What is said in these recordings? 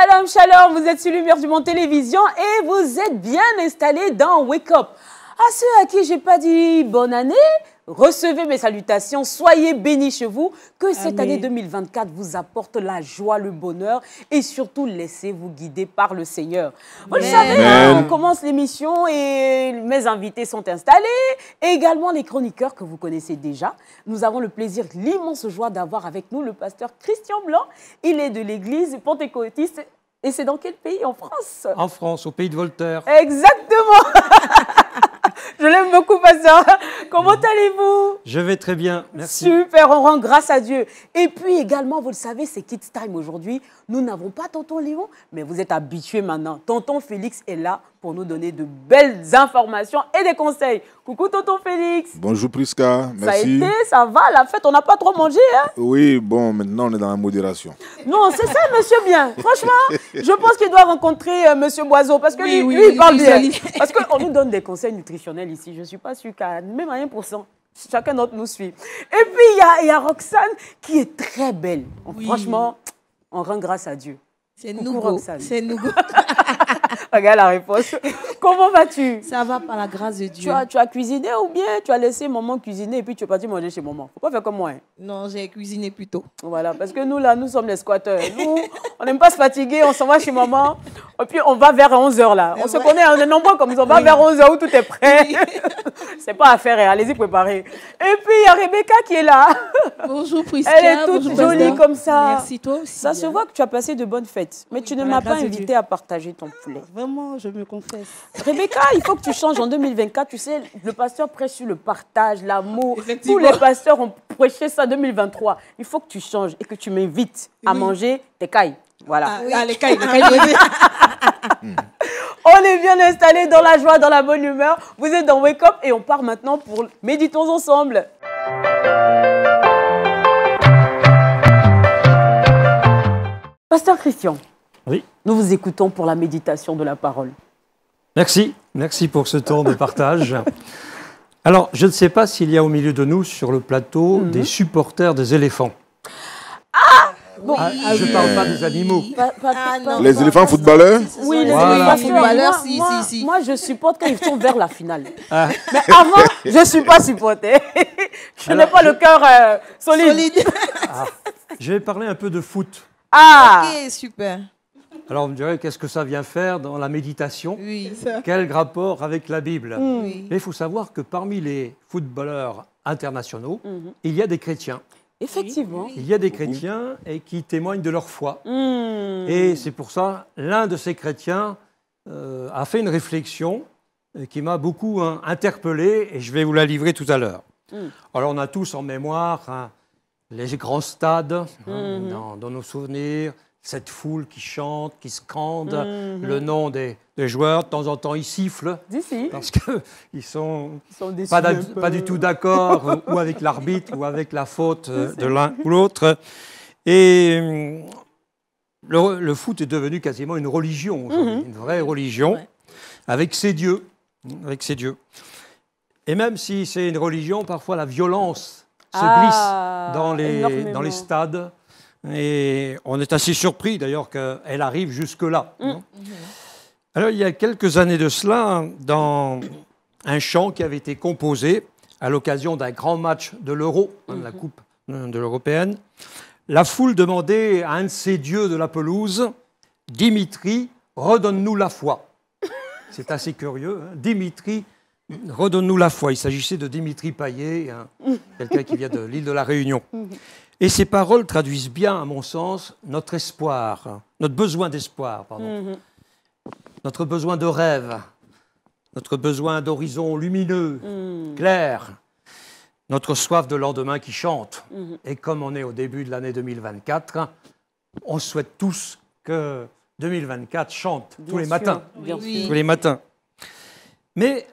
Shalom, shalom, vous êtes sur Lumière du Monde Télévision et vous êtes bien installés dans Wake Up. À ceux à qui je n'ai pas dit bonne année, recevez mes salutations, soyez bénis chez vous, que cette année 2024 vous apporte la joie, le bonheur et surtout laissez-vous guider par le Seigneur. Vous le savez, on commence l'émission et mes invités sont installés et également les chroniqueurs que vous connaissez déjà. Nous avons le plaisir, l'immense joie d'avoir avec nous le pasteur Christian Blanc. Il est de l'église pentecôtiste et c'est dans quel pays? En France? En France, au pays de Voltaire. Exactement. Je l'aime beaucoup, pasteur. Comment allez-vous? Je vais très bien, merci. Super, on rend grâce à Dieu. Et puis également, vous le savez, c'est Kids Time aujourd'hui. Nous n'avons pas Tonton Léon, mais vous êtes habitués maintenant. Tonton Félix est là pour nous donner de belles informations et des conseils. Coucou Tonton Félix. Bonjour Prisca, merci. Ça a été, ça va, la fête, on n'a pas trop mangé, hein? Oui, bon, maintenant on est dans la modération. Non, c'est ça, monsieur bien. Franchement, je pense qu'il doit rencontrer monsieur Boiseau, parce que lui, il parle bien. Parce qu'on nous donne des conseils nutritionnels ici. Je ne suis pas sûre qu'à même à 1%. Chacun d'entre nous suit. Et puis, il y a Roxane qui est très belle. Oui. Franchement, on rend grâce à Dieu. C'est nouveau. C'est nouveau. Regarde la réponse. Comment vas-tu? Ça va par la grâce de Dieu. Tu as cuisiné ou bien tu as laissé maman cuisiner et puis tu es parti manger chez maman? Faut pas faire comme moi. Hein. Non, j'ai cuisiné plus tôt. Voilà, parce que nous, là, nous sommes les squatteurs. Nous, on n'aime pas se fatiguer, on s'en va chez maman. Et puis, on va vers 11h, là. On se connaît, on est nombreux comme ça. On va vers 11h où tout est prêt. C'est pas à faire, allez-y préparer. Et puis, il y a Rebecca qui est là. Bonjour, Prisca. Elle est toute jolie comme ça. Merci, toi aussi. Ça se voit que tu as passé de bonnes fêtes. Mais tu ne m'as pas invité à partager ton poulet. Vraiment, je me confesse. Rebecca, il faut que tu changes en 2024. Tu sais, le pasteur prêche sur le partage, l'amour. Tous les pasteurs ont prêché ça en 2023. Il faut que tu changes et que tu m'invites à manger tes cailles. Voilà. Les cailles. On est bien installés dans la joie, dans la bonne humeur. Vous êtes dans Wake Up et on part maintenant pour Méditons ensemble. Pasteur Christian, oui. Nous vous écoutons pour la méditation de la parole. Merci pour ce temps de partage. Alors, je ne sais pas s'il y a au milieu de nous, sur le plateau, des supporters des éléphants. Bon, je ne parle pas des animaux. Non, les éléphants footballeurs? Oui, les voilà. éléphants footballeurs, si. Moi, je supporte quand ils sont vers la finale. Mais avant, je ne suis pas supporter. Je n'ai pas le cœur solide. Je vais parler un peu de foot. Ok, super. Alors, vous me direz, qu'est-ce que ça vient faire dans la méditation? Oui. Quel rapport avec la Bible? Oui. Mais il faut savoir que parmi les footballeurs internationaux, il y a des chrétiens. Effectivement. Il y a des chrétiens qui témoignent de leur foi. Et c'est pour ça, l'un de ces chrétiens a fait une réflexion qui m'a beaucoup interpellé et je vais vous la livrer tout à l'heure. Alors, on a tous en mémoire les grands stades dans nos souvenirs, cette foule qui chante, qui scande le nom des joueurs. De temps en temps, ils sifflent parce qu'ils ne sont pas du tout d'accord ou avec l'arbitre ou avec la faute de l'un ou l'autre. Et le foot est devenu quasiment une religion aujourd'hui, une vraie religion, avec ses dieux. Et même si c'est une religion, parfois la violence se glisse dans les stades. Et on est assez surpris d'ailleurs qu'elle arrive jusque-là. Alors il y a quelques années de cela, dans un chant qui avait été composé à l'occasion d'un grand match de l'Euro, de la Coupe de l'Européenne, la foule demandait à un de ces dieux de la pelouse, « Dimitri, redonne-nous la foi ». C'est assez curieux, hein. Dimitri, redonne-nous la foi. Il s'agissait de Dimitri Payet, quelqu'un qui vient de l'île de la Réunion. Et ces paroles traduisent bien, à mon sens, notre espoir, notre besoin d'espoir, notre besoin de rêve, notre besoin d'horizon lumineux, clair, notre soif de lendemain qui chante. Et comme on est au début de l'année 2024, on souhaite tous que 2024 chante tous les matins. Tous les matins. Mais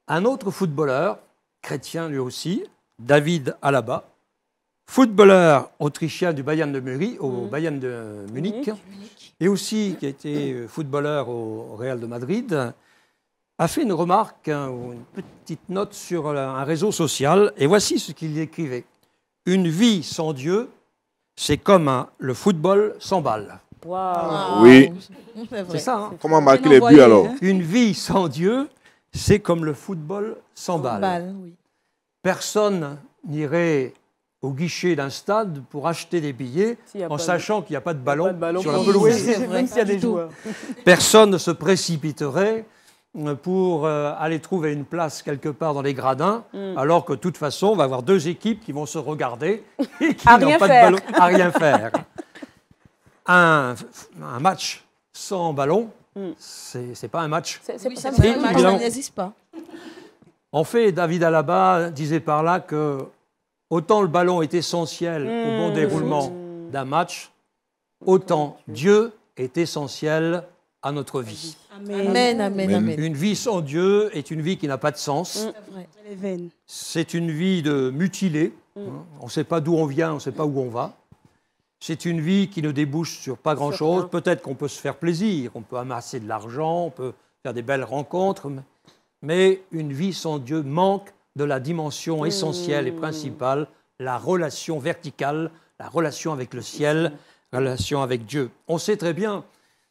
un autre footballeur, chrétien lui aussi, David Alaba, footballeur autrichien du Bayern de Munich, au Bayern de Munich, et aussi qui a été footballeur au Real de Madrid, a fait une remarque, une petite note sur un réseau social, et voici ce qu'il y écrivait. « Une vie sans Dieu, c'est comme le football sans balle. » Waouh. Oui. C'est ça. Hein. Comment marquer les buts alors? Une vie sans Dieu, c'est comme le football sans balle. Oui. Personne n'irait au guichet d'un stade pour acheter des billets en sachant qu'il n'y a pas de ballon, sur la pelouse. Même s'il y a des joueurs. Personne ne se précipiterait pour aller trouver une place quelque part dans les gradins, alors que de toute façon, on va avoir deux équipes qui vont se regarder et qui n'ont pas de ballon à rien faire. Un match sans ballon, c'est pas un match. Ça n'existe pas. En fait, David Alaba disait par là que autant le ballon est essentiel au bon déroulement d'un match, autant Dieu est essentiel à notre vie. Amen, amen, amen. Une vie sans Dieu est une vie qui n'a pas de sens. C'est une vie de mutilé. On ne sait pas d'où on vient, on ne sait pas où on va. C'est une vie qui ne débouche sur pas grand-chose. Peut-être qu'on peut se faire plaisir, on peut amasser de l'argent, on peut faire des belles rencontres, mais une vie sans Dieu manque de la dimension essentielle et principale, la relation verticale, la relation avec le ciel, la relation avec Dieu. On sait très bien,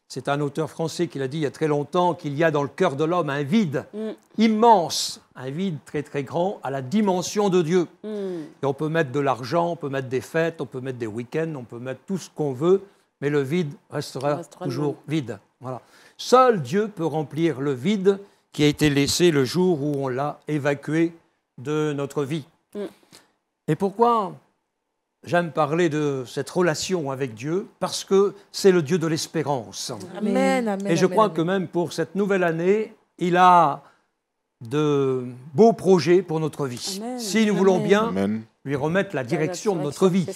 c'est un auteur français qui l'a dit il y a très longtemps, qu'il y a dans le cœur de l'homme un vide immense, un vide très très grand à la dimension de Dieu. Et on peut mettre de l'argent, on peut mettre des fêtes, on peut mettre des week-ends, on peut mettre tout ce qu'on veut, mais le vide restera toujours vide. Voilà. Seul Dieu peut remplir le vide qui a été laissé le jour où on l'a évacué de notre vie. Et pourquoi j'aime parler de cette relation avec Dieu? Parce que c'est le Dieu de l'espérance. Amen, amen. Et je crois que même pour cette nouvelle année, il a de beaux projets pour notre vie. Amen. Si nous voulons bien Amen. lui remettre la direction de notre vie,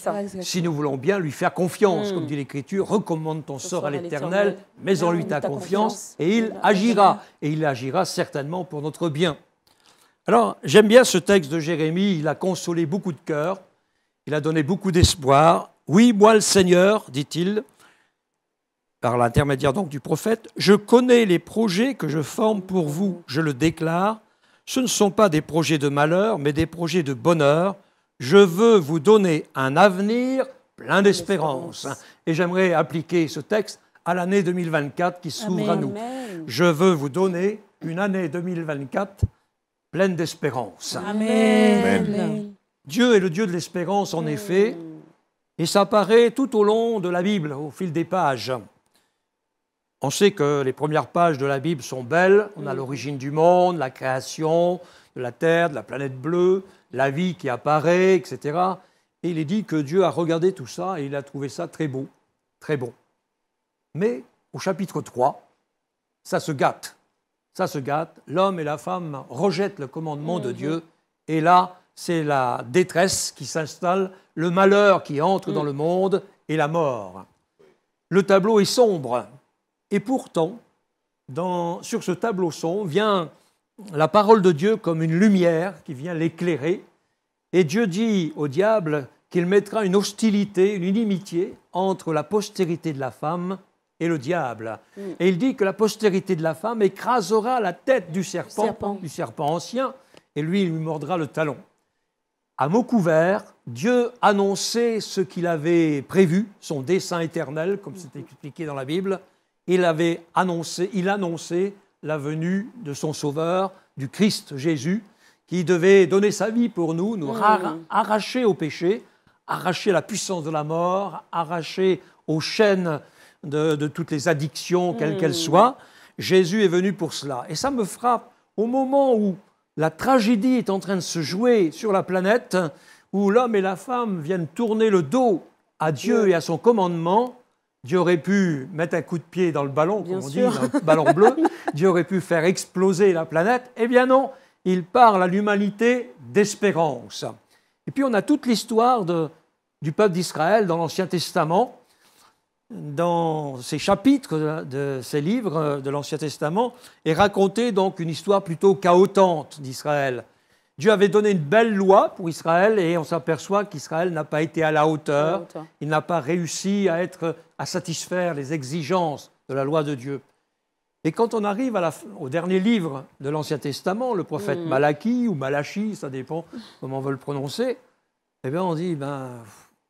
si nous voulons bien lui faire confiance, comme dit l'Écriture, recommande ton sort à l'Éternel, mets en lui ta confiance, et il agira. Et il agira certainement pour notre bien. Alors, j'aime bien ce texte de Jérémie, il a consolé beaucoup de cœurs, il a donné beaucoup d'espoir. Oui, moi le Seigneur, dit-il, par l'intermédiaire donc du prophète, je connais les projets que je forme pour vous, je le déclare. Ce ne sont pas des projets de malheur, mais des projets de bonheur. Je veux vous donner un avenir plein d'espérance. Et j'aimerais appliquer ce texte à l'année 2024 qui s'ouvre à nous. Amen. Je veux vous donner une année 2024 pleine d'espérance. Amen. Amen. Dieu est le Dieu de l'espérance, en effet, et ça apparaît tout au long de la Bible, au fil des pages. On sait que les premières pages de la Bible sont belles. On a l'origine du monde, la création de la terre, de la planète bleue, la vie qui apparaît, etc. Et il est dit que Dieu a regardé tout ça et il a trouvé ça très beau, très bon. Mais au chapitre 3, ça se gâte. Ça se gâte. L'homme et la femme rejettent le commandement de Dieu. Et là, c'est la détresse qui s'installe, le malheur qui entre dans le monde et la mort. Le tableau est sombre. Et pourtant, sur ce tableau sombre, vient la parole de Dieu comme une lumière qui vient l'éclairer. Et Dieu dit au diable qu'il mettra une hostilité, une inimitié entre la postérité de la femme et le diable. Et il dit que la postérité de la femme écrasera la tête du serpent ancien, et lui, il lui mordra le talon. À mots couverts, Dieu annonçait ce qu'il avait prévu, son dessein éternel, comme c'est expliqué dans la Bible. Il annonçait la venue de son Sauveur, du Christ Jésus, qui devait donner sa vie pour nous, arracher au péché, arracher la puissance de la mort, arracher aux chaînes de toutes les addictions, quelles qu'elles soient. Jésus est venu pour cela. Et ça me frappe au moment où la tragédie est en train de se jouer sur la planète, où l'homme et la femme viennent tourner le dos à Dieu et à son commandement. Dieu aurait pu mettre un coup de pied dans le ballon, comme on dit, un ballon bleu. Dieu aurait pu faire exploser la planète. Eh bien non, il parle à l'humanité d'espérance. Et puis on a toute l'histoire du peuple d'Israël dans l'Ancien Testament. Dans ces chapitres de ces livres de l'Ancien Testament est racontée donc une histoire plutôt chaotante d'Israël. Dieu avait donné une belle loi pour Israël et on s'aperçoit qu'Israël n'a pas été à la hauteur. Il n'a pas réussi à satisfaire les exigences de la loi de Dieu. Et quand on arrive au dernier livre de l'Ancien Testament, le prophète Malachie ou Malachi, ça dépend comment on veut le prononcer, eh bien on dit,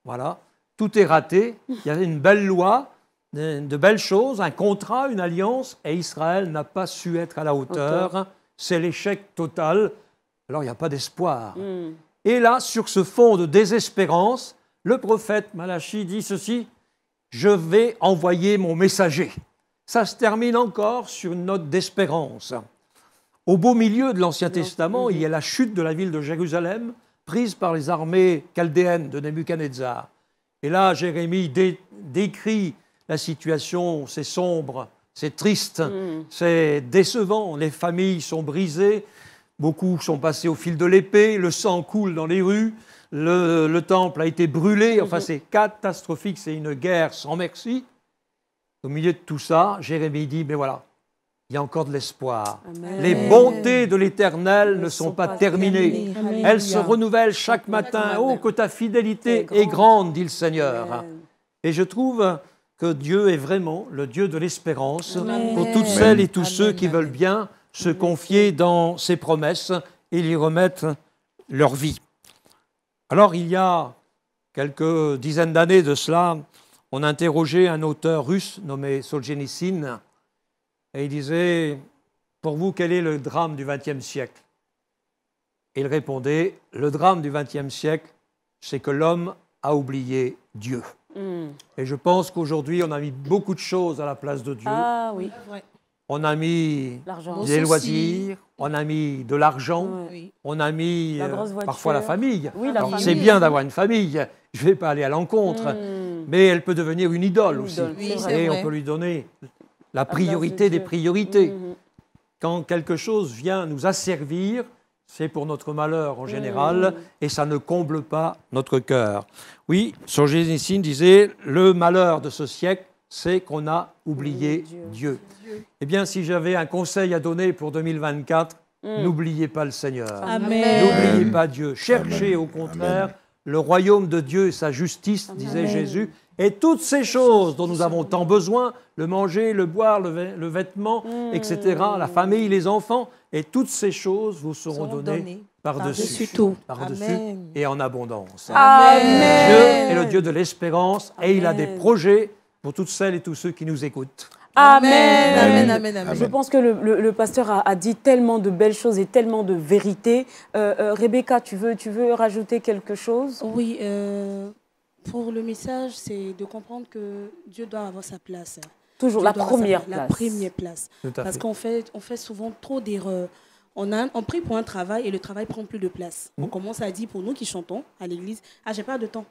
voilà, tout est raté. Il y avait une belle loi, de belles choses, un contrat, une alliance, et Israël n'a pas su être à la hauteur. C'est l'échec total. Alors, il n'y a pas d'espoir. Et là, sur ce fond de désespérance, le prophète Malachi dit ceci, « Je vais envoyer mon messager ». Ça se termine encore sur une note d'espérance. Au beau milieu de l'Ancien Testament, il y a la chute de la ville de Jérusalem, prise par les armées chaldéennes de Nebuchadnezzar. Et là, Jérémie décrit la situation, c'est sombre, c'est triste, c'est décevant, les familles sont brisées, beaucoup sont passés au fil de l'épée, le sang coule dans les rues, le temple a été brûlé, enfin c'est catastrophique, c'est une guerre sans merci. Au milieu de tout ça, Jérémie dit, mais voilà, il y a encore de l'espoir. Les bontés de l'Éternel ne sont pas terminées. Elles se renouvellent chaque matin. Oh, que ta fidélité est grande, dit le Seigneur. Amen. Et je trouve que Dieu est vraiment le Dieu de l'espérance pour toutes celles et tous ceux qui veulent bien se confier dans ses promesses et lui remettre leur vie. Alors, il y a quelques dizaines d'années de cela, on a interrogé un auteur russe nommé Solzhenitsyn, et il disait, pour vous, quel est le drame du XXe siècle? Et il répondait, le drame du XXe siècle, c'est que l'homme a oublié Dieu. Et je pense qu'aujourd'hui, on a mis beaucoup de choses à la place de Dieu. Ah oui. On a mis des loisirs, on a mis de l'argent, on a mis parfois la famille. Oui, c'est bien d'avoir une famille, je ne vais pas aller à l'encontre, mais elle peut devenir une idole aussi. Et on peut lui donner la priorité des priorités. Quand quelque chose vient nous asservir, c'est pour notre malheur en général, et ça ne comble pas notre cœur. Oui, Solzhenitsyn disait, le malheur de ce siècle, c'est qu'on a oublié Dieu. Eh bien, si j'avais un conseil à donner pour 2024, n'oubliez pas le Seigneur. N'oubliez pas Dieu. Cherchez au contraire le royaume de Dieu et sa justice, disait Jésus, et toutes ces choses dont nous avons tant besoin, le manger, le boire, le vêtement, etc., la famille, les enfants, et toutes ces choses vous seront données par-dessus tout, et en abondance. Amen. Dieu est le Dieu de l'espérance et il a des projets pour toutes celles et tous ceux qui nous écoutent. Amen. Amen. Amen. Amen. Je pense que le pasteur a dit tellement de belles choses et tellement de vérités. Rebecca, tu veux rajouter quelque chose? Oui, pour le message, c'est de comprendre que Dieu doit avoir sa place. Toujours Dieu la doit première avoir place. La première place. Parce qu'on fait souvent trop d'erreurs. On prie pour un travail et le travail prend plus de place. On commence à dire, pour nous qui chantons à l'église, « Ah, j'ai pas de temps ».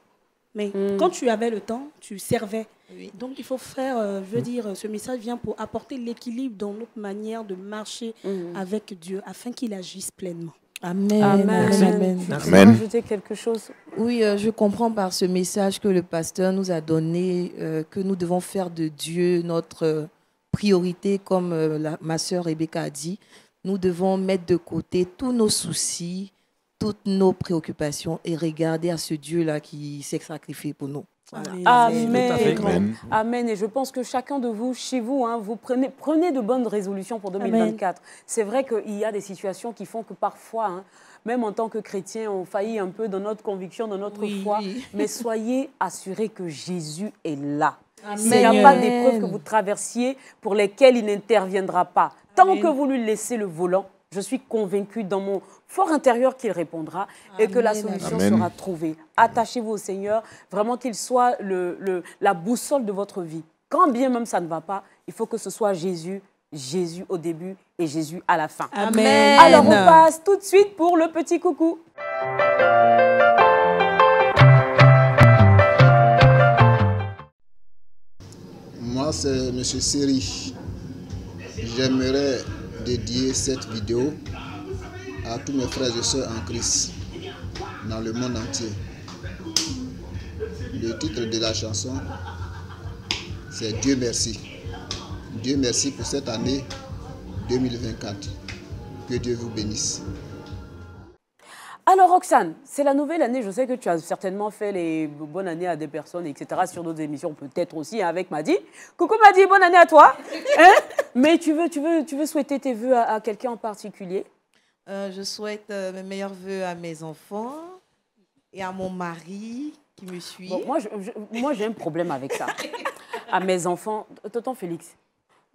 Mais quand tu avais le temps, tu servais. Donc, il faut faire, je veux dire, ce message vient pour apporter l'équilibre dans notre manière de marcher avec Dieu, afin qu'il agisse pleinement. Amen. Amen. Amen. Tu veux rajouter quelque chose? Oui, je comprends par ce message que le pasteur nous a donné, que nous devons faire de Dieu notre priorité, comme ma sœur Rebecca a dit. Nous devons mettre de côté tous nos soucis, toutes nos préoccupations et regarder à ce Dieu-là qui s'est sacrifié pour nous. Voilà. Amen. Amen. Et je pense que chacun de vous, chez vous, vous prenez de bonnes résolutions pour 2024. C'est vrai qu'il y a des situations qui font que parfois, même en tant que chrétiens, on faillit un peu dans notre conviction, dans notre foi. Mais soyez assurés que Jésus est là. Il n'y a pas d'épreuves que vous traversiez pour lesquelles il n'interviendra pas. Tant que vous lui laissez le volant, je suis convaincue dans mon fort intérieur qu'il répondra et que la solution sera trouvée. Attachez-vous au Seigneur, vraiment qu'il soit la boussole de votre vie. Quand bien même ça ne va pas, il faut que ce soit Jésus, Jésus au début et Jésus à la fin. Amen. Alors on passe tout de suite pour le petit coucou. Moi, c'est M. Seri. J'aimerais dédier cette vidéo à tous mes frères et sœurs en Christ dans le monde entier. Le titre de la chanson, c'est Dieu merci. Dieu merci pour cette année 2024. Que Dieu vous bénisse. Alors Roxane, c'est la nouvelle année. Je sais que tu as certainement fait les bonnes années à des personnes, etc. sur d'autres émissions, peut-être aussi avec Madi. Coucou Madi, bonne année à toi. Mais tu veux souhaiter tes vœux à quelqu'un en particulier? Je souhaite mes meilleurs vœux à mes enfants et à mon mari qui me suit. Bon, moi, j'ai un problème avec ça. à mes enfants, tonton Félix,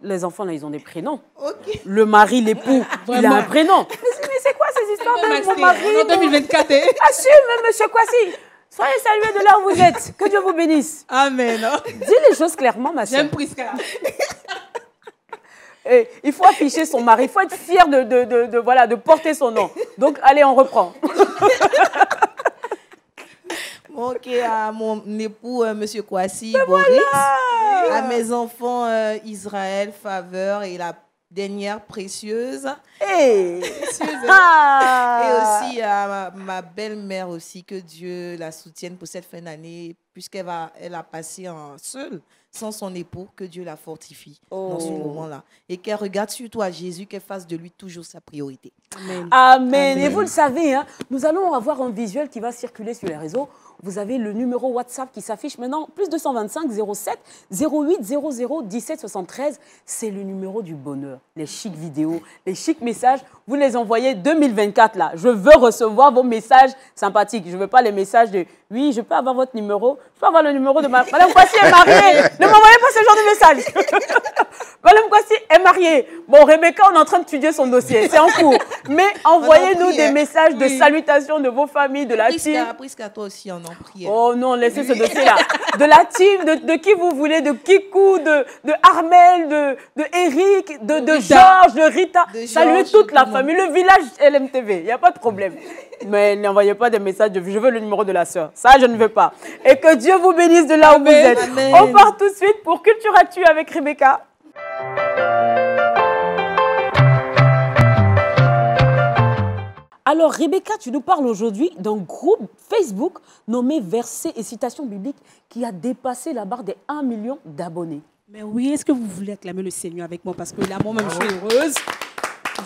les enfants, là, ils ont des prénoms. Ok. Le mari, l'époux, il a un prénom. Mais c'est quoi ces histoires de mon mari? En 2024. Assume, monsieur Kwasi. Soyez salués de là où vous êtes. Que Dieu vous bénisse. Amen. Dis les choses clairement, ma soeur. J'aime Prisca. Et il faut afficher son mari. Il faut être fier de porter son nom. Donc, allez, on reprend. Ok, à mon époux, monsieur Kwasi, Boris. Voilà. À mes enfants, Israël, Faveur et la dernière précieuse. Hey. Et aussi à ma belle-mère aussi, que Dieu la soutienne pour cette fin d'année, puisqu'elle a passé seule, sans son époux, que Dieu la fortifie dans ce moment-là. Et qu'elle regarde surtout à Jésus, qu'elle fasse de lui toujours sa priorité. Amen. Amen. Et vous le savez, hein, nous allons avoir un visuel qui va circuler sur les réseaux. Vous avez le numéro WhatsApp qui s'affiche maintenant, plus 225 07 08 00 17 73. C'est le numéro du bonheur. Les chics vidéos, les chics messages, vous les envoyez 2024 là. Je veux recevoir vos messages sympathiques. Je ne veux pas les messages de « Oui, je peux avoir votre numéro. Je peux avoir le numéro de Madame Kwasi est mariée. » Ne m'envoyez pas ce genre de message. Madame Kwasi est mariée. Bon, Rebecca, on est en train d'étudier son dossier. C'est en cours. Mais envoyez-nous des messages de salutations de vos familles, de la team. Prisca, toi aussi, on en prie. Oh non, laissez ce dossier-là. De la team, de qui vous voulez, de Kikou, de Armel, de Eric, de Georges, de Rita. Saluez toute la famille, le village LMTV. Il n'y a pas de problème. Mais n'envoyez pas des messages de « Je veux le numéro de la sœur ». Ça, je ne veux pas. Et que Dieu vous bénisse de là où vous êtes. Amen. On part tout de suite pour Culture Actu avec Rebecca. Alors, Rebecca, tu nous parles aujourd'hui d'un groupe Facebook nommé Versets et citations bibliques qui a dépassé la barre des 1 million d'abonnés. Mais oui, est-ce que vous voulez acclamer le Seigneur avec moi? Parce que là, moi-même, je suis heureuse.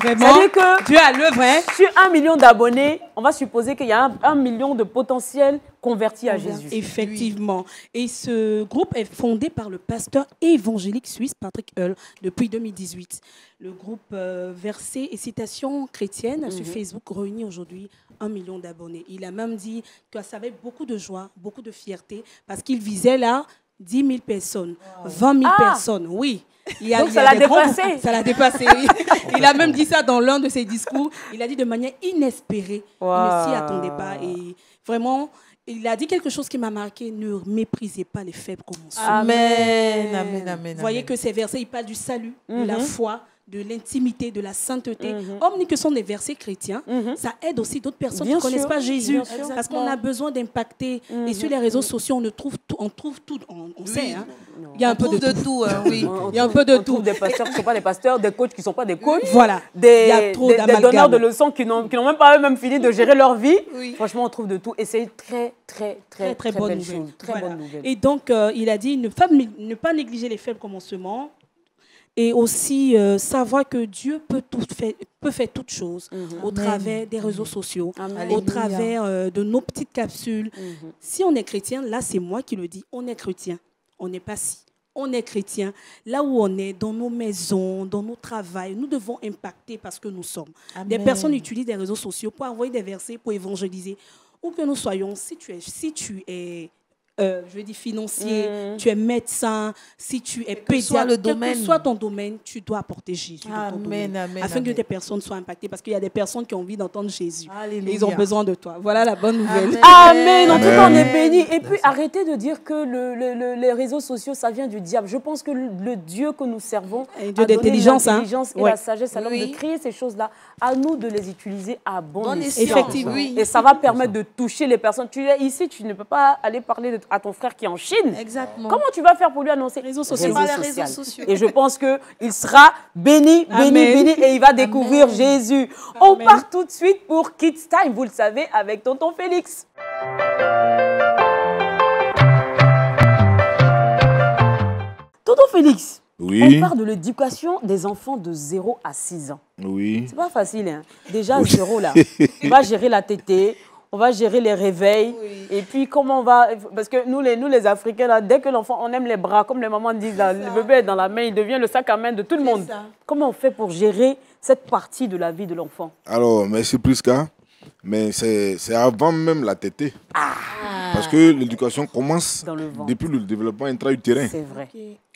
Vraiment, c'est-à-dire que Dieu a l'œuvre, hein? Sur 1 million d'abonnés, on va supposer qu'il y a 1 million de potentiels convertis à Jésus. Effectivement. Et ce groupe est fondé par le pasteur évangélique suisse Patrick Hull depuis 2018. Le groupe Versets et citations chrétiennes sur Facebook réunit aujourd'hui 1 million d'abonnés. Il a même dit que ça avait beaucoup de joie, beaucoup de fierté, parce qu'il visait là 10 000 personnes, 20 000 personnes, oui. Donc ça l'a dépassé. Ça l'a dépassé, oui. Il a même dit ça dans l'un de ses discours. Il a dit de manière inespérée. Il ne s'y attendait pas. Et vraiment, il a dit quelque chose qui m'a marqué. Ne méprisez pas les faibles comme on sont. Amen, amen, amen. Vous voyez que ces versets, ils parlent du salut, de la foi, de l'intimité, de la sainteté. Hormis que ce sont des versets chrétiens, ça aide aussi d'autres personnes qui ne connaissent pas Jésus. Parce qu'on a besoin d'impacter. Et sur les réseaux sociaux, on trouve tout. On sait, hein. Il y a un peu de tout. Oui. Il y a un peu de tout. On trouve des pasteurs qui ne sont pas des pasteurs, des coachs qui ne sont pas des coachs. Voilà. Des donneurs de leçons qui n'ont même pas eux-mêmes fini de gérer leur vie. Oui. Franchement, on trouve de tout. Et c'est une très bonne chose. Très bonne nouvelle. Et donc, il a dit ne pas négliger les faibles commencements. Et aussi savoir que Dieu peut faire toutes choses au travers des réseaux sociaux, au travers de nos petites capsules. Si on est chrétien, là c'est moi qui le dis, on est chrétien, on n'est pas si. On est chrétien, là où on est, dans nos maisons, dans nos travails, nous devons impacter parce que nous sommes. Amen. Des personnes utilisent des réseaux sociaux pour envoyer des versets, pour évangéliser. Où que nous soyons, si tu es je veux dire financier, tu es médecin, si tu es pédiatre, quel que soit ton domaine, tu dois apporter Jésus dans ton domaine, afin que des personnes soient impactées, parce qu'il y a des personnes qui ont envie d'entendre Jésus. Alléluia. Et ils ont besoin de toi. Voilà la bonne nouvelle. Amen. En tout cas, on est bénis. Et puis, arrêtez de dire que les réseaux sociaux, ça vient du diable. Je pense que le Dieu que nous servons a donné l'intelligence et la sagesse, alors de créer ces choses-là, à nous de les utiliser à bon escient. Effectivement. Et ça va permettre de toucher les personnes. Tu es ici, tu ne peux pas aller parler à ton frère qui est en Chine. Exactement. Comment tu vas faire pour lui annoncer? Les réseaux sociaux. Et je pense qu'il sera béni, et il va découvrir Jésus. On part tout de suite pour Kids Time, vous le savez, avec tonton Félix. Tonton Félix, on parle de l'éducation des enfants de 0 à 6 ans. Oui. C'est pas facile, hein. Déjà, 0 là. On va gérer la tétée. On va gérer les réveils. Et puis, comment on va... Parce que nous, les Africains, là, dès que l'enfant, on aime les bras, comme les mamans disent, là, le bébé est dans la main, il devient le sac à main de tout le monde. Comment on fait pour gérer cette partie de la vie de l'enfant? Alors, merci Prisca. Mais c'est avant même la tétée. Parce que l'éducation commence depuis le développement intra-utérin. C'est vrai.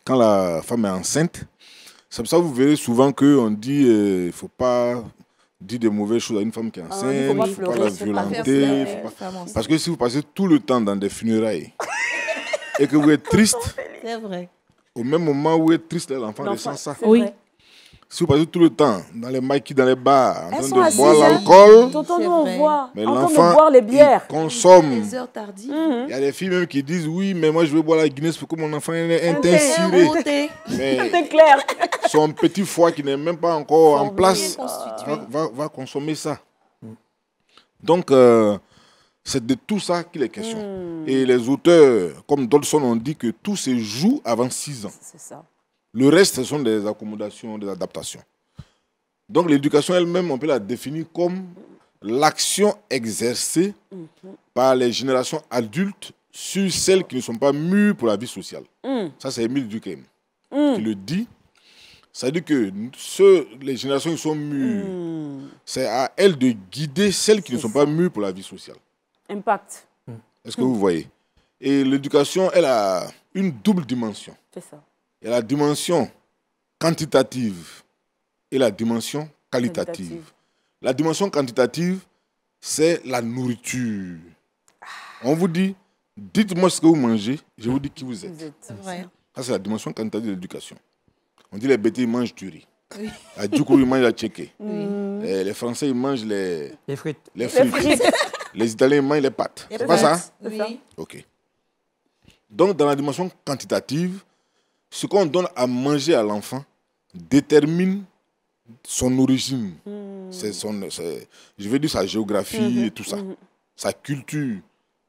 quand la femme est enceinte. C'est pour ça que vous verrez souvent qu'on dit il ne faut pas dire de mauvaises choses à une femme qui est enceinte, il ne faut pas la violenter. Parce que si vous passez tout le temps dans des funérailles et que vous êtes triste, c'est vrai. Au même moment où vous êtes triste, l'enfant ressent ça. Oui. Si vous passez tout le temps dans les maquis, dans les bars, en train de boire l'alcool, mais l'enfant il consomme. Les heures tardives. Il y a des filles même qui disent oui, mais moi je veux boire la Guinness pour que mon enfant est intensiré. Mais c'est clair. Son petit foie qui n'est même pas encore en place va consommer ça. Donc, c'est de tout ça qu'il est question. Et les auteurs, comme Dodson, ont dit que tout se joue avant 6 ans. C'est ça. Le reste, ce sont des accommodations, des adaptations. Donc, l'éducation elle-même, on peut la définir comme l'action exercée par les générations adultes sur celles qui ne sont pas mûres pour la vie sociale. Ça, c'est Émile Durkheim qui le dit. Ça veut dire que les générations qui sont mûres, c'est à elles de guider celles qui ne sont pas mûres pour la vie sociale. Impact. Est-ce que vous voyez? Et l'éducation, elle a une double dimension. C'est ça. Il y a la dimension quantitative et la dimension qualitative. La dimension quantitative, c'est la nourriture. On vous dit, dites-moi ce que vous mangez, je vous dis qui vous êtes. C'est vrai. Ça, c'est la dimension quantitative de l'éducation. On dit les bêtises, ils mangent du riz. Oui. À Djoukou, ils mangent la tchéké. Les Français, ils mangent les frites. Les Italiens, ils mangent les pâtes. C'est pas ça? Oui. OK. Donc, dans la dimension quantitative, ce qu'on donne à manger à l'enfant détermine son origine. Je veux dire sa géographie et tout ça. Sa culture.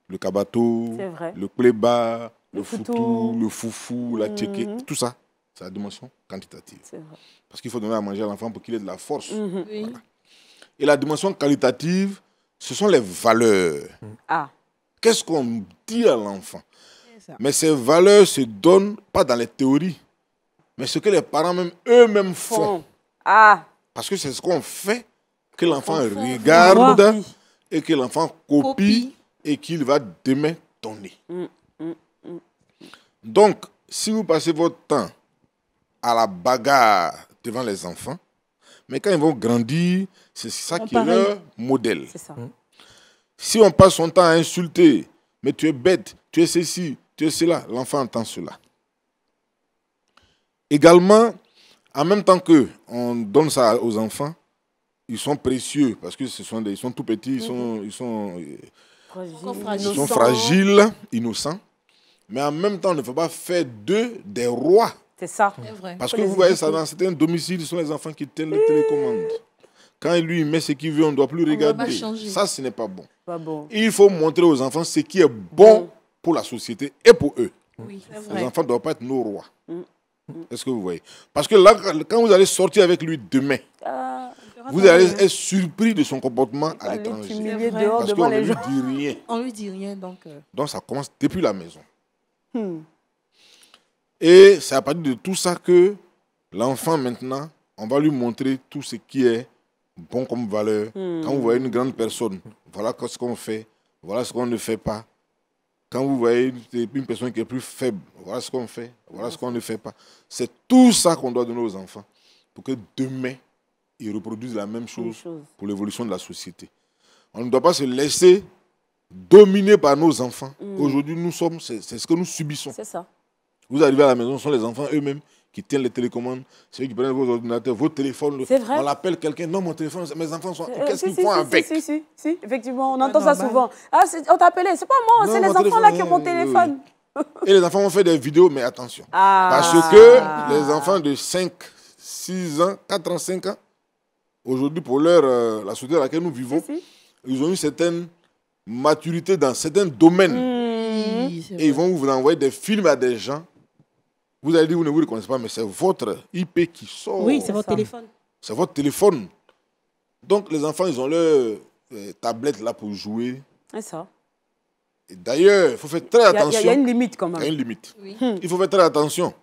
Le kabato, le pléba, le foutou, le foufou, la tchéké, tout ça. C'est la dimension quantitative. Parce qu'il faut donner à manger à l'enfant pour qu'il ait de la force. Voilà. Et la dimension qualitative, ce sont les valeurs. Qu'est-ce qu'on dit à l'enfant? Mais ces valeurs se donnent pas dans les théories, mais ce que les parents même eux-mêmes font. Parce que c'est ce qu'on fait que l'enfant regarde et que l'enfant copie et qu'il va demain donner. Donc, si vous passez votre temps à la bagarre devant les enfants, mais quand ils vont grandir, c'est ça qui est leur modèle. Si on passe son temps à insulter, mais tu es bête, tu es ceci, tu es cela, l'enfant entend cela. Également, en même temps qu'on donne ça aux enfants, ils sont précieux parce que ils sont tout petits, ils sont fragiles, innocents. Mais en même temps, on ne faut pas faire d'eux des rois. C'est ça. Parce que vous voyez ça dans certains domiciles, ce sont les enfants qui tiennent les télécommandes. Quand lui met ce qu'il veut, on ne doit plus regarder. Ça, ce n'est pas bon. Il faut montrer aux enfants ce qui est bon pour la société et pour eux. Les enfants ne doivent pas être nos rois. Est-ce que vous voyez? Parce que là, quand vous allez sortir avec lui demain, vous allez être surpris de son comportement à l'étranger. Parce qu'on ne lui dit rien. On ne lui dit rien, donc ça commence depuis la maison. Et c'est à partir de tout ça que l'enfant, maintenant, on va lui montrer tout ce qui est bon comme valeur. Quand vous voyez une grande personne, voilà ce qu'on fait, voilà ce qu'on ne fait pas. Quand vous voyez une personne qui est plus faible, voilà ce qu'on fait, voilà ce qu'on ne fait pas. C'est tout ça qu'on doit donner aux enfants pour que demain, ils reproduisent la même chose pour l'évolution de la société. On ne doit pas se laisser dominer par nos enfants. Aujourd'hui, c'est ce que nous subissons. C'est ça. Vous arrivez à la maison, ce sont les enfants eux-mêmes qui tiennent les télécommandes, c'est eux qui prennent vos ordinateurs, vos téléphones. On appelle quelqu'un, non, mon téléphone, mes enfants sont... Qu'est-ce qu'ils font avec? Si, effectivement, on entend ça souvent. On t'a appelé, c'est pas moi, c'est les enfants là qui ont mon téléphone. Et les enfants vont faire des vidéos, mais attention. Parce que les enfants de 5, 6 ans, 4 ans, 5 ans, aujourd'hui, pour la société dans laquelle nous vivons, ils ont une certaine maturité dans certains domaines. Et ils vont vous envoyer des films à des gens. Vous allez dire, vous ne vous reconnaissez pas, mais c'est votre IP qui sort. Oui, c'est votre téléphone. C'est votre téléphone. Donc, les enfants, ils ont leur tablette là pour jouer. C'est ça. Et d'ailleurs, il faut faire très attention. Il y a une limite quand même. Il y a une limite. Il faut faire très attention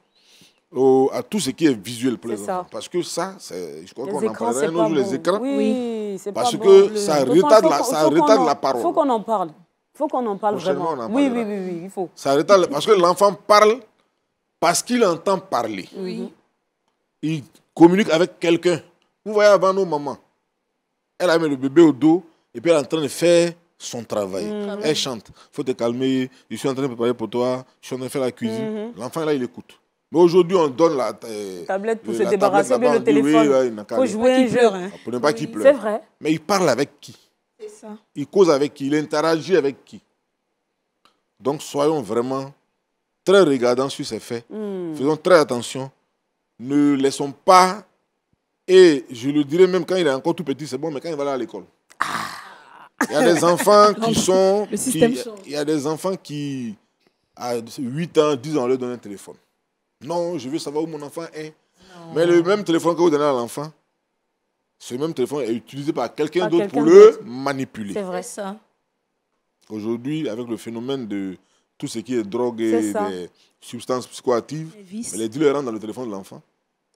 à tout ce qui est visuel pour les enfants. Parce que ça, je crois qu'on en parlera un autre jour, les écrans. Oui, c'est pas bon. Parce que ça retarde la parole. Il faut qu'on en parle. Il faut qu'on en parle vraiment. Oui, il faut. Ça retarde, parce que l'enfant parle Parce qu'il entend parler. Oui. Il communique avec quelqu'un. Vous voyez, avant nos mamans, elle a mis le bébé au dos et puis elle est en train de faire son travail. Elle chante. Il faut te calmer. Je suis en train de préparer pour toi. Je suis en train de faire la cuisine. L'enfant, là, il écoute. Mais aujourd'hui, on donne la tablette pour se débarrasser de le téléphone. Il faut jouer un jeu. Pour ne pas qu'il pleure. C'est vrai. Mais il parle avec qui? C'est ça. Il cause avec qui? Il interagit avec qui? Donc, soyons vraiment très regardants sur ces faits. Faisons très attention. Ne laissons pas, et je le dirais même quand il est encore tout petit, c'est bon, mais quand il va aller à l'école. Il y a des enfants qui sont... Le système change. Il y a des enfants qui, à 8 ans, 10 ans, on leur donne un téléphone. Non, je veux savoir où mon enfant est. Non. Mais le même téléphone que vous donnez à l'enfant, ce même téléphone est utilisé par quelqu'un d'autre pour le manipuler. C'est vrai ça. Aujourd'hui, avec le phénomène de tout ce qui est drogue et des substances psychoactives, les dealers rentrent dans le téléphone de l'enfant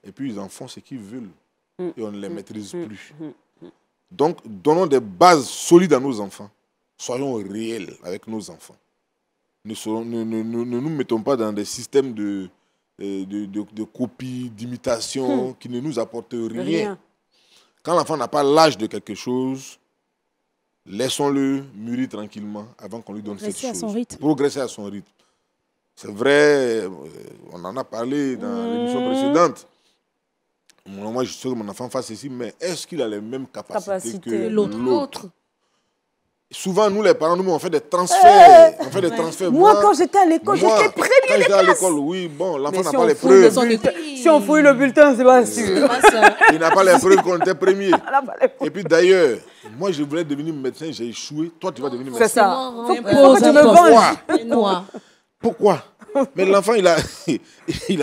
et puis ils en font ce qu'ils veulent et on ne les maîtrise plus. Donc, donnons des bases solides à nos enfants. Soyons réels avec nos enfants. Ne nous mettons pas dans des systèmes de copie, d'imitation qui ne nous apportent rien. Quand l'enfant n'a pas l'âge de quelque chose, laissons-le mûrir tranquillement avant qu'on lui donne cette chose. Progresser à son rythme. C'est vrai, on en a parlé dans l'émission précédente. Moi, je suis sûr que mon enfant fasse ceci, mais est-ce qu'il a les mêmes capacités que l'autre? Souvent, nous, les parents, on fait des transferts. On fait des transferts. Moi, quand j'étais à l'école, j'étais premier de classe. Quand j'étais à l'école, oui, bon, l'enfant n'a pas les preuves. Si on fouille le bulletin, c'est pas sûr. Il n'a pas les preuves qu'on était premier. Et puis d'ailleurs, moi, je voulais devenir médecin, j'ai échoué. Toi, tu vas devenir médecin. C'est ça. Pourquoi tu me venges? Pourquoi? Mais l'enfant, il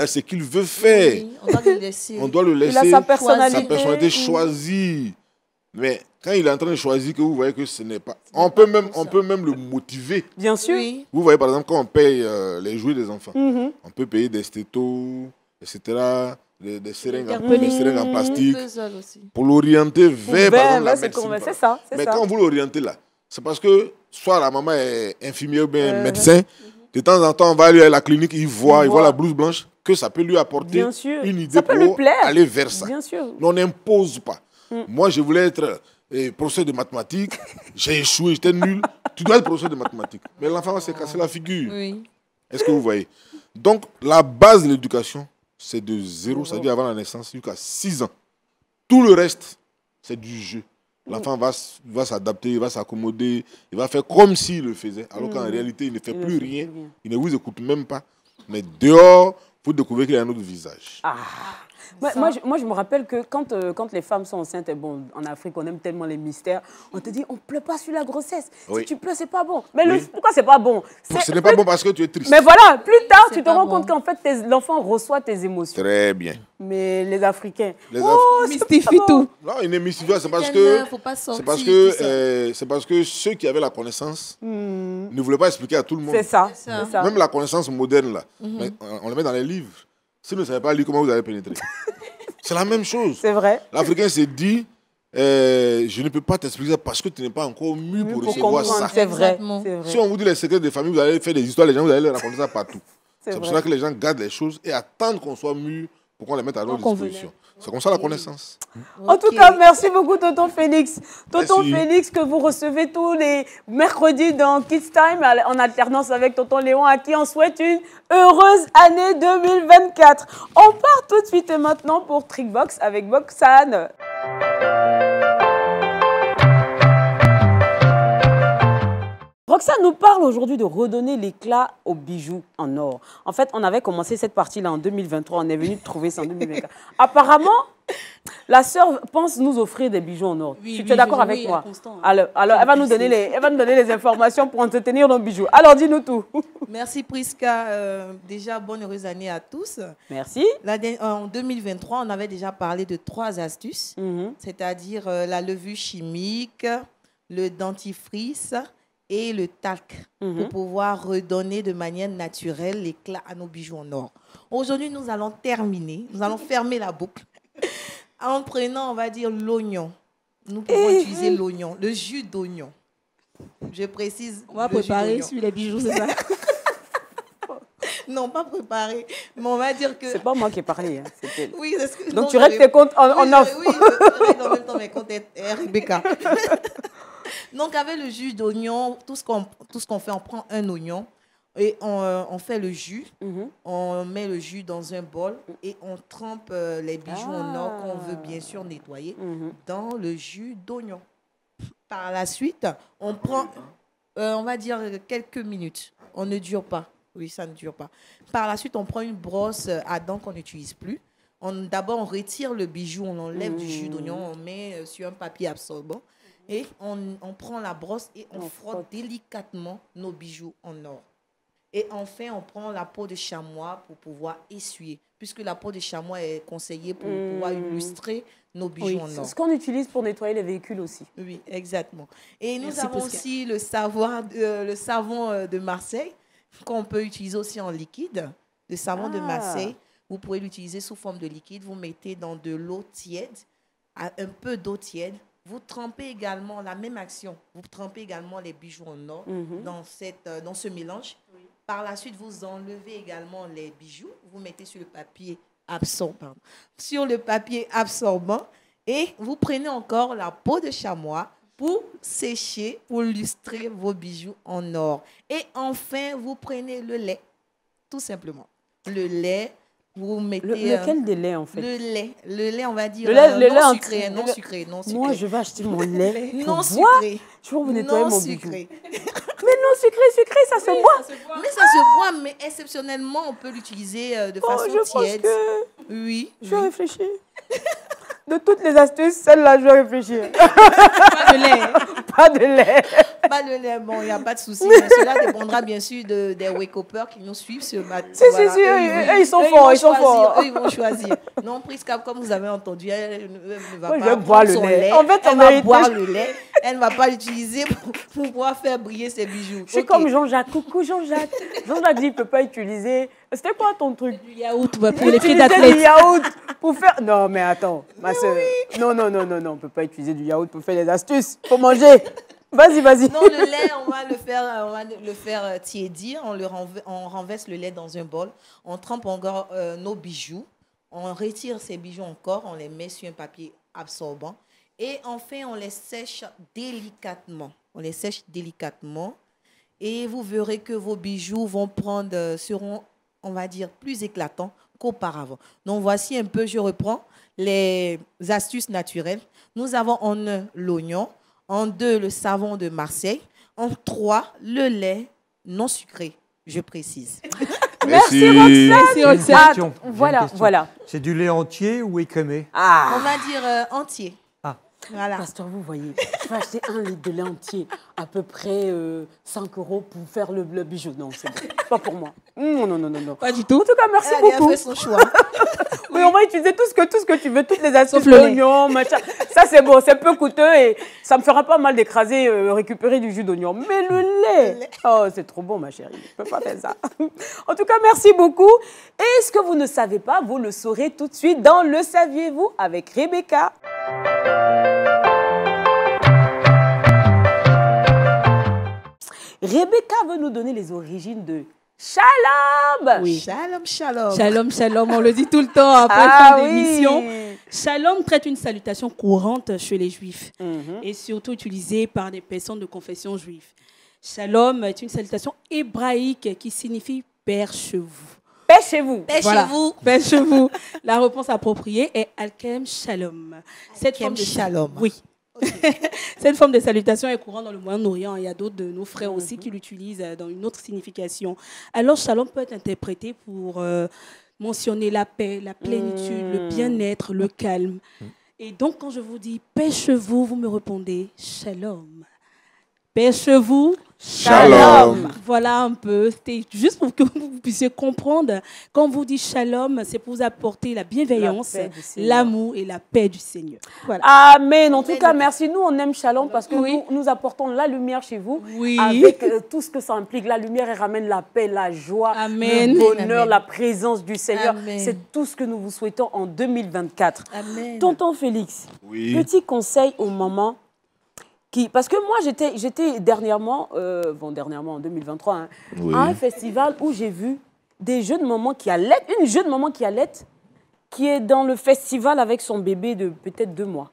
a ce qu'il veut faire. Oui, on doit le laisser. On doit le laisser. Il a sa personnalité choisie. Mais quand il est en train de choisir, que vous voyez que ce n'est pas... On peut même le motiver. Bien sûr. Oui. Vous voyez, par exemple, quand on paye les jouets des enfants, on peut payer des stétos, etc., des seringues en plastique, pour l'orienter vers, par exemple, la médecine. C'est ça. Mais quand vous l'orientez là, c'est parce que soit la maman est infirmière ou bien médecin, de temps en temps, on va aller à la clinique, il voit la blouse blanche, que ça peut lui apporter une idée pour aller vers ça. Bien sûr. On n'impose pas. Moi, je voulais être professeur de mathématiques, j'ai échoué, j'étais nul. Tu dois être professeur de mathématiques. Mais l'enfant va se casser la figure. Oui. Est-ce que vous voyez? Donc, la base de l'éducation, c'est de 0, c'est-à-dire avant la naissance, jusqu'à 6 ans. Tout le reste, c'est du jeu. L'enfant va s'adapter, il va s'accommoder, il va faire comme s'il le faisait, alors qu'en réalité, il ne fait plus rien. Il ne vous écoute même pas. Mais dehors, vous découvrez qu'il y a un autre visage. Moi, je me rappelle que quand les femmes sont enceintes, bon, en Afrique, on aime tellement les mystères, on te dit, on ne pleure pas sur la grossesse. Si tu pleures, c'est pas bon. Mais pourquoi c'est pas bon? Ce n'est pas bon parce que tu es triste. Mais voilà, plus tard, tu te rends compte qu'en fait, l'enfant reçoit tes émotions. Très bien. Mais les Africains, mystifient tout. Non, ils ne mystifient, c'est parce que ceux qui avaient la connaissance ne voulaient pas expliquer à tout le monde. C'est ça. Même la connaissance moderne, là, on le met dans les livres. Si vous ne savez pas lire, comment vous allez pénétrer? C'est la même chose. C'est vrai. L'Africain s'est dit, je ne peux pas t'expliquer ça parce que tu n'es pas encore mûr pour recevoir ça. C'est vrai. Si on vous dit les secrets des familles, vous allez faire des histoires, les gens, vous allez les raconter ça partout. C'est pour ça que les gens gardent les choses et attendent qu'on soit mûr pour qu'on les mette à leur disposition. C'est comme ça la connaissance. En tout cas, merci beaucoup, Tonton Félix. Tonton Félix, que vous recevez tous les mercredis dans Kids Time, en alternance avec Tonton Léon, à qui on souhaite une heureuse année 2024. On part tout de suite et maintenant pour Trickbox avec Boxane. Roxane nous parle aujourd'hui de redonner l'éclat aux bijoux en or. En fait, on avait commencé cette partie-là en 2023. On est venu trouver ça en 2024. Apparemment, la sœur pense nous offrir des bijoux en or. Tu es d'accord avec moi? Alors, elle va nous donner les informations pour entretenir nos bijoux. Alors, dis-nous tout. Merci Prisca. Déjà, bonne heureuse année à tous. Merci. En 2023, on avait déjà parlé de 3 astuces, c'est-à-dire la levure chimique, le dentifrice et le talc pour pouvoir redonner de manière naturelle l'éclat à nos bijoux en or. Aujourd'hui, nous allons terminer, nous allons fermer la boucle en prenant, on va dire, l'oignon. Nous pouvons utiliser l'oignon, le jus d'oignon. Je précise. On va préparer sur les bijoux, c'est ça? Non, pas préparé. Mais on va dire que... C'est pas moi qui ai parlé, hein, c'était... Oui, c'est ce que... Donc, tu règles tes comptes en off. Oui, je règle en même temps mes comptes Rebecca. Donc, avec le jus d'oignon, tout ce qu'on fait, on prend un oignon et on fait le jus. On met le jus dans un bol et on trempe les bijoux en or qu'on veut bien sûr nettoyer dans le jus d'oignon. Par la suite, on prend, on va dire, quelques minutes. On ne dure pas. Oui, ça ne dure pas. Par la suite, on prend une brosse à dents qu'on n'utilise plus. D'abord, on retire le bijou, on enlève du jus d'oignon, on met sur un papier absorbant. Et on prend la brosse et on frotte délicatement nos bijoux en or. Et enfin, on prend la peau de chamois pour pouvoir essuyer, puisque la peau de chamois est conseillée pour pouvoir illustrer nos bijoux en or. C'est ce qu'on utilise pour nettoyer les véhicules aussi. Oui, exactement. Et nous avons aussi le savon de Marseille, qu'on peut utiliser aussi en liquide. Le savon de Marseille, vous pouvez l'utiliser sous forme de liquide. Vous mettez dans de l'eau tiède, un peu d'eau tiède. Vous trempez également la même action. Vous trempez également les bijoux en or dans ce mélange. Oui. Par la suite, vous enlevez également les bijoux. Vous mettez sur le papier absorbant. Sur le papier absorbant. Et vous prenez encore la peau de chamois pour sécher, pour lustrer vos bijoux en or. Et enfin, vous prenez le lait, tout simplement. Le lait. Vous mettez, lequel des laits, en fait? Le lait, on va dire non sucré. Moi, je vais acheter mon lait non sucré. Je vais vous nettoyer mon bijou. Mais non sucré, ça se boit. Mais ça se boit, mais exceptionnellement, on peut l'utiliser de façon tiède. Oui. Je vais réfléchir. De toutes les astuces, celle-là, je vais réfléchir. Pas de lait. Pas de lait. Pas de lait, bon, il n'y a pas de souci. Mais cela dépendra bien sûr des wake-uppers qui nous suivent sur ma... Si, ils sont forts, ils sont forts. Eux, ils vont choisir. Non, Prisca, comme vous avez entendu, elle ne va pas boire le lait. En fait, elle va boire le lait. Elle ne va pas l'utiliser pour pouvoir faire briller ses bijoux. Je suis comme Jean-Jacques. Coucou Jean-Jacques. Jean-Jacques dit qu'il ne peut pas utiliser... C'était quoi ton truc? Du yaourt pour les filles d'athlètes. Du yaourt pour faire... Non, mais attends, ma soeur. Oui. Non, on ne peut pas utiliser du yaourt pour faire des astuces. Il faut manger. Vas-y. Non, le lait, on va le faire tiédir. On renverse le lait dans un bol. On trempe encore nos bijoux. On retire ces bijoux encore. On les met sur un papier absorbant. Et enfin, on les sèche délicatement. Et vous verrez que vos bijoux seront, on va dire, plus éclatants qu'auparavant. Donc, voici un peu, je reprends les astuces naturelles. Nous avons en 1 l'oignon, en 2 le savon de Marseille, en 3 le lait non sucré, je précise. Merci Roxane. Voilà. C'est du lait entier ou écrémé? On va dire entier. Voilà. Pasteur, vous voyez, je vais acheter 1 litre de lait entier, à peu près 5 € pour faire le bijou. Non, c'est bon. Pas pour moi. Non. Pas du tout. En tout cas, merci beaucoup. Elle a fait son choix. Oui, on va utiliser tout ce que tu veux, toutes les astuces, l'oignon, machin. Ça, c'est bon, c'est peu coûteux et ça me fera pas mal d'écraser, récupérer du jus d'oignon. Mais le lait, oh, c'est trop bon, ma chérie. Je peux pas faire ça. En tout cas, merci beaucoup. Et ce que vous ne savez pas, vous le saurez tout de suite dans Le Saviez-vous avec Rebecca. Rebecca veut nous donner les origines de Shalom. Oui. Shalom. Shalom, on le dit tout le temps après fin d'émission. Shalom traite une salutation courante chez les Juifs et surtout utilisée par des personnes de confession juive. Shalom est une salutation hébraïque qui signifie « paix chez vous ». Paix chez vous. Paix chez vous. La réponse appropriée est Alkem Shalom. Shalom. Oui. Cette forme de salutation est courante dans le Moyen-Orient. Il y a d'autres de nos frères aussi qui l'utilisent dans une autre signification. Alors, Shalom peut être interprété pour mentionner la paix, la plénitude, le bien-être, le calme. Et donc, quand je vous dis paix chez vous, vous me répondez Shalom. Paix chez vous. Shalom. Voilà un peu. C'était juste pour que vous puissiez comprendre. Quand on vous dit shalom, c'est pour vous apporter la bienveillance, l'amour et la paix du Seigneur. Voilà. Amen. En tout cas, merci. Nous, on aime shalom parce que nous apportons la lumière chez vous. Oui. Avec tout ce que ça implique. La lumière, elle ramène la paix, la joie, Amen. le bonheur, la présence du Seigneur. Amen. C'est tout ce que nous vous souhaitons en 2024. Amen. Tonton Félix, petit conseil aux mamans. Parce que moi, j'étais dernièrement en 2023, à un festival où j'ai vu des jeunes mamans qui allaitent, une jeune maman qui allait, qui est dans le festival avec son bébé de peut-être 2 mois.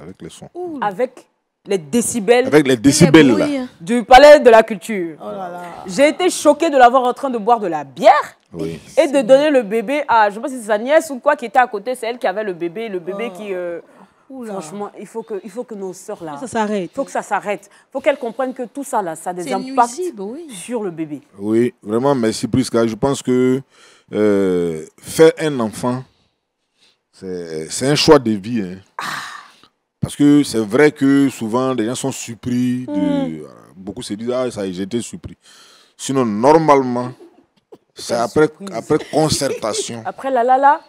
Avec les sons. Avec les décibels. Avec les décibels, là. Du palais de la culture. Oh là là. J'ai été choquée de l'avoir en train de boire de la bière et de donner le bébé à, je ne sais pas si c'est sa nièce ou quoi qui était à côté. C'est elle qui avait le bébé qui... franchement, il faut que nos sœurs, là... Ça s'arrête. Il faut que ça s'arrête. Il faut qu'elles comprennent que tout ça, là, ça a des impacts sur le bébé. Oui, vraiment, merci Prisca. Je pense que faire un enfant, c'est un choix de vie. Hein. Parce que c'est vrai que souvent, les gens sont surpris. Beaucoup se disent, ah, ça, j'ai été surpris. Sinon, normalement, c'est après concertation. Après la.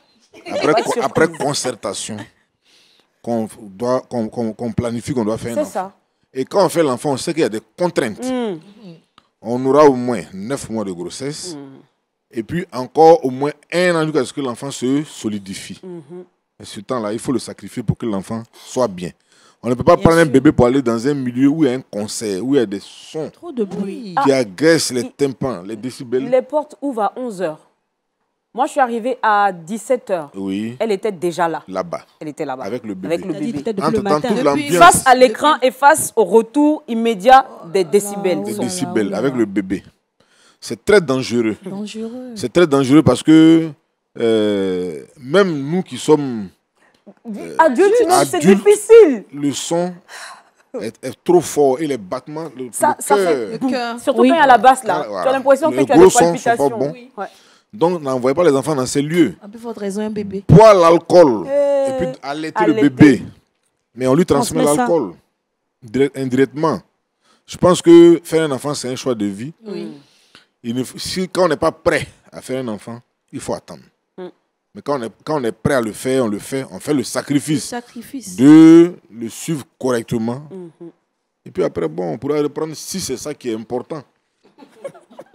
Après concertation, qu'on planifie qu'on doit faire un enfant. Ça. Et quand on fait l'enfant, on sait qu'il y a des contraintes. On aura au moins 9 mois de grossesse. Et puis encore au moins 1 an jusqu'à ce que l'enfant se solidifie. Et ce temps-là, il faut le sacrifier pour que l'enfant soit bien. On ne peut pas prendre un bébé pour aller dans un milieu où il y a un concert, où il y a des sons trop de bruit qui agressent les tympans, les décibels. Les portes ouvrent à 11h. Moi, je suis arrivée à 17h. Oui. Elle était déjà là. Là-bas. Elle était là-bas. Avec le bébé. Depuis face à l'écran et face au retour immédiat des décibels. Des décibels, avec le bébé. C'est très dangereux. C'est très dangereux parce que même nous qui sommes adultes, c'est difficile. Le son est trop fort et les battements, le cœur. Surtout quand il y a la basse là. Tu as l'impression que tu as des palpitations. Pas bon. Donc n'envoyez pas les enfants dans ces lieux. Un peu votre raison, un bébé. Boire l'alcool et puis allaiter le bébé. Mais on lui transmet l'alcool indirectement. Je pense que faire un enfant, c'est un choix de vie. Quand on n'est pas prêt à faire un enfant, il faut attendre. Mais quand on est prêt à le faire, on fait le sacrifice. De le suivre correctement. Et puis après, bon, on pourra reprendre si c'est ça qui est important.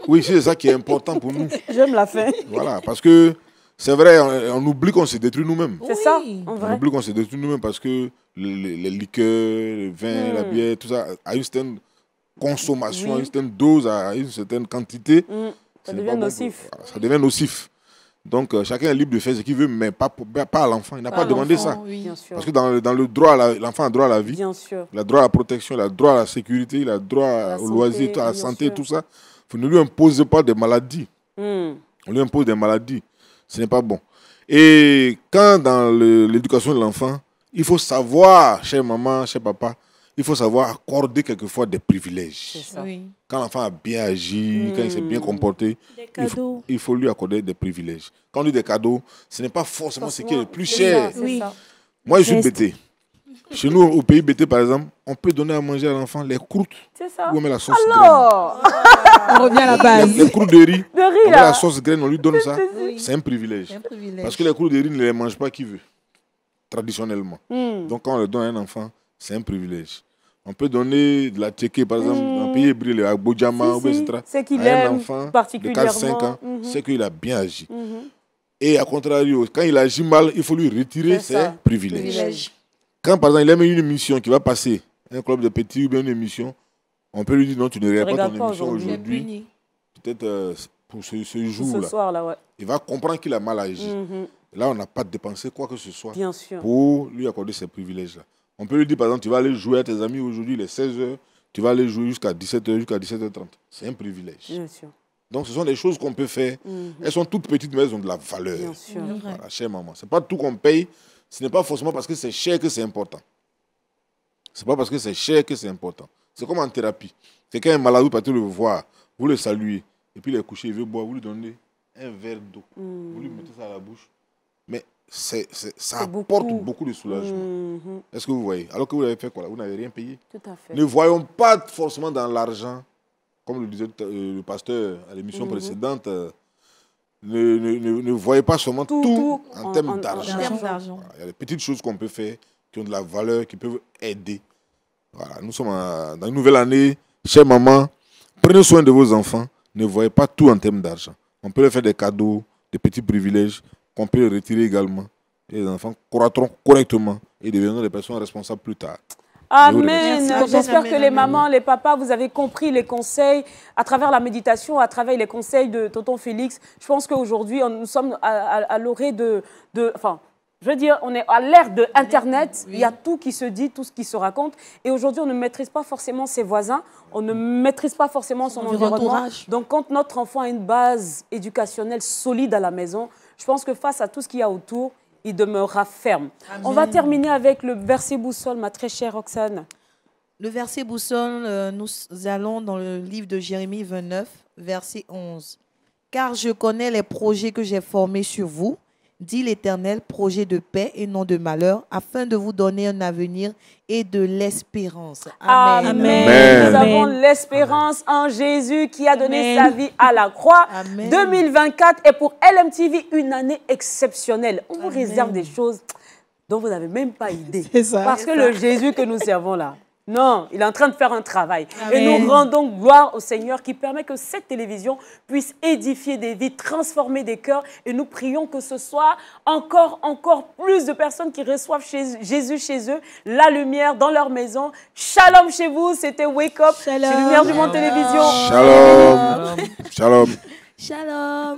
Oui, c'est ça qui est important pour nous. J'aime la fin. Voilà, parce que c'est vrai, on oublie qu'on se détruit nous-mêmes. C'est ça, en vrai. On oublie qu'on se détruit nous-mêmes parce que les liqueurs, le vin, la bière, tout ça, à une certaine consommation, à une certaine dose, à une certaine quantité, ça devient nocif. Voilà, ça devient nocif. Donc, chacun est libre de faire ce qu'il veut, mais pas à l'enfant. Il n'a pas demandé ça. Oui, bien sûr. Parce que dans le droit, l'enfant a droit à la vie. Bien sûr. Il a droit à la protection, il a droit à la sécurité, il a droit au loisir, à la santé, tout ça. Vous ne lui imposez pas des maladies. On lui impose des maladies. Ce n'est pas bon. Et quand dans l'éducation de l'enfant, il faut savoir, chère maman, cher papa, il faut savoir accorder quelquefois des privilèges. C'est ça. Oui. Quand l'enfant a bien agi, quand il s'est bien comporté, il faut lui accorder des privilèges. Quand on dit des cadeaux, ce n'est pas forcément ce qui est le plus cher. Ça. Moi, je suis bêté. Chez nous, au pays bêté, par exemple, on peut donner à manger à l'enfant les croûtes. C'est ça. Ou on met la sauce Alors on revient à la base. Les croûtes de riz. On met la sauce graine, on lui donne ça. C'est un privilège. Un privilège. Parce que les croûtes de riz ne les mange pas qui veut, traditionnellement. Donc quand on le donne à un enfant, c'est un privilège. On peut donner de la tchéké, par exemple, dans un pays hébreu, à Bojama, etc. C'est qu'il à un aime enfant particulièrement. de 4-5 ans, c'est qu'il a bien agi. Et à contrario, quand il agit mal, il faut lui retirer ses privilèges. Quand, par exemple, il aime une émission qui va passer, un club de petits ou bien une émission, on peut lui dire non, tu ne regardes pas ton émission aujourd'hui. Peut-être pour ce jour-là. Ce soir-là, ouais. Il va comprendre qu'il a mal agi. Là, on n'a pas dépensé quoi que ce soit pour lui accorder ses privilèges-là. On peut lui dire, par exemple, tu vas aller jouer à tes amis aujourd'hui, les 16h, tu vas aller jouer jusqu'à 17h, jusqu'à 17h30. C'est un privilège. Bien sûr. Donc, ce sont des choses qu'on peut faire. Elles sont toutes petites, mais elles ont de la valeur. Bien sûr. Voilà, chère maman. Ce n'est pas tout qu'on paye. Ce n'est pas forcément parce que c'est cher que c'est important. Ce n'est pas parce que c'est cher que c'est important. C'est comme en thérapie. Quelqu'un est malade, vous partez le voir, vous le saluez, et puis il est couché, il veut boire, vous lui donnez un verre d'eau. Vous lui mettez ça à la bouche. Mais ça apporte beaucoup de soulagement. Est-ce que vous voyez? Alors que vous avez fait quoi là? Vous n'avez rien payé. Tout à fait. Ne voyons pas forcément dans l'argent, comme le disait le pasteur à l'émission précédente, ne voyez pas seulement tout en termes d'argent. Il y a des petites choses qu'on peut faire qui ont de la valeur, qui peuvent aider. Voilà, nous sommes dans une nouvelle année. Chère maman, prenez soin de vos enfants. Ne voyez pas tout en termes d'argent. On peut leur faire des cadeaux, des petits privilèges qu'on peut les retirer également. Et les enfants croîtront correctement et deviendront des personnes responsables plus tard. Amen. J'espère que les mamans, les papas, vous avez compris les conseils à travers la méditation, à travers les conseils de tonton Félix. Je pense qu'aujourd'hui, nous sommes à l'orée enfin, je veux dire, on est à l'ère de Internet. Oui. Il y a tout qui se dit, tout ce qui se raconte. Et aujourd'hui, on ne maîtrise pas forcément ses voisins. On ne maîtrise pas forcément son environnement. Donc, quand notre enfant a une base éducationnelle solide à la maison, je pense que face à tout ce qu'il y a autour, il demeurera ferme. Amen. On va terminer avec le verset boussole, ma très chère Roxane. Le verset boussole, nous allons dans le livre de Jérémie 29, verset 11. « Car je connais les projets que j'ai formés sur vous, dit l'Éternel, projet de paix et non de malheur, afin de vous donner un avenir et de l'espérance. » Amen. Amen. Nous avons l'espérance en Jésus qui a donné sa vie à la croix. Amen. 2024 est pour LMTV une année exceptionnelle. On vous réserve des choses dont vous n'avez même pas idée. Parce que le Jésus que nous servons là, non, il est en train de faire un travail. Amen. Et nous rendons gloire au Seigneur qui permet que cette télévision puisse édifier des vies, transformer des cœurs. Et nous prions que ce soit encore plus de personnes qui reçoivent Jésus chez eux, la lumière dans leur maison. Shalom chez vous, c'était Wake Up, c'est Lumière du Monde Télévision. Shalom. Shalom. Shalom.